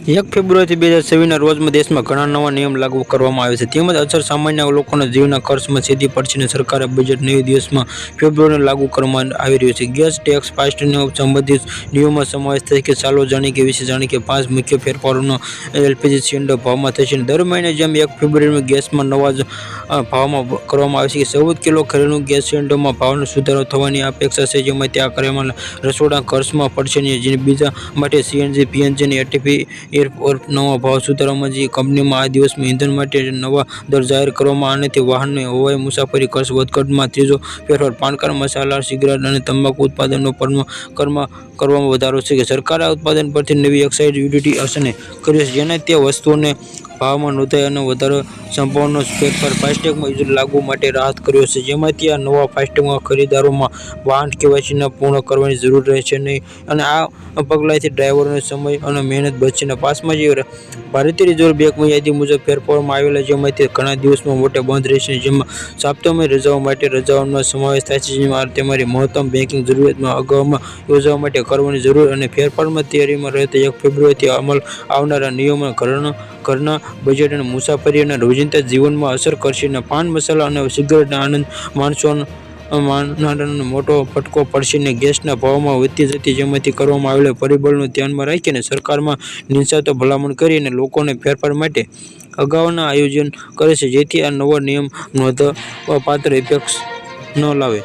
1 ફેબ્રુઆરી 2026 રોજ દેશમાં ઘણા નવા નિયમ લાગુ કરવામાં આવ્યા છે. તેમજ અસર સામાન્ય લોકોના જીવના ખર્ચમાં સીધી પડશે અને સરકારે બજેટ નવી દિવસમાં ફેબ્રુઆરીને લાગુ કરવામાં આવી રહ્યું છે. ગેસ ટેક્સ ફાસ્ટેગનો સંબંધિત નિયમોમાં સમાવેશ થશે કે ચાલો જાણીએ વિશે જાણીએ 5 મુખ્ય ફેરફારોનો એલપીજી સિલિન્ડર ભાવમાં થશે. દર મહિને જેમ 1 ફેબ્રુઆરીમાં ગેસમાં નવા ભાવમાં કરવામાં આવે છે. 14 કિલો ઘરેલું ગેસ સિલિન્ડરમાં ભાવનો સુધારો થવાની અપેક્ષા છે. જેમાં ત્યાં કરવામાં રસોડા ખર્ચમાં પડશે અને બીજા માટે સીએનજી પીએનજી અને એટીપી નવા ભાવ સુધારવામાં કંપનીમાં આ દિવસમાં ઇંધણ માટે નવા દર જાહેર કરવામાં આનાથી વાહન હવાઈ મુસાફરી ખર્ચ વધઘટમાં. ત્રીજો ફેરફાર પાન કાર્ડ મસાલા સિગારેટ અને તમાકુ ઉત્પાદનો કરવામાં વધારો છે. સરકારે આ ઉત્પાદન પરથી નવી એક્સાઇઝ ડ્યુટી અસરને કરી છે જેને તે વસ્તુઓને ભાવમાં નોંધાય અને વધારે સંભાવનાનો ફેરફાર. ફાસ્ટેગમાં વીજ લાગુ માટે રાહત કર્યો છે. જેમાંથી આ નવા ફાસ્ટેગમાં ખરીદદારોમાં વાહન કેવાયસી પૂર્ણ કરવાની જરૂર રહેશે નહીં અને આ પગલાંથી ડ્રાઈવરોનો સમય અને મહેનત બચશે. 5માં ભારતીય રિઝર્વ બેંકની યાદી મુજબ ફેરફારમાં આવેલા જેમાંથી ઘણા દિવસમાં મોટે બંધ રહેશે. જેમાં સાપ્તાહિક રજાઓ માટે રજાઓનો સમાવેશ થાય છે. જેમાં તમારી મહત્તમ બેન્કિંગ જરૂરિયાતમાં અગાઉમાં યોજવા માટે કરવાની જરૂર અને ફેરફારમાં તૈયારીમાં રહેતા 1 ફેબ્રુઆરીથી અમલ આવનારા નિયમો ઘરના બજેટ અને મુસાફરી અને રોજિંદા જીવનમાં અસર કરશે. પાન મસાલા અને સિગારેટના આનંદ માણસોને મોટો ફટકો પડશે અને ગેસના ભાવમાં વધતી જતી જેમાંથી કરવામાં આવેલા પરિબળોને ધ્યાનમાં રાખીને સરકારમાં નિષ્ણાતો ભલામણ કરી અને લોકોને ફેરફાર માટે અગાઉના આયોજન કરે છે જેથી આ નવો નિયમ નોંધપાત્ર ઇફેક્ટ ન લાવે.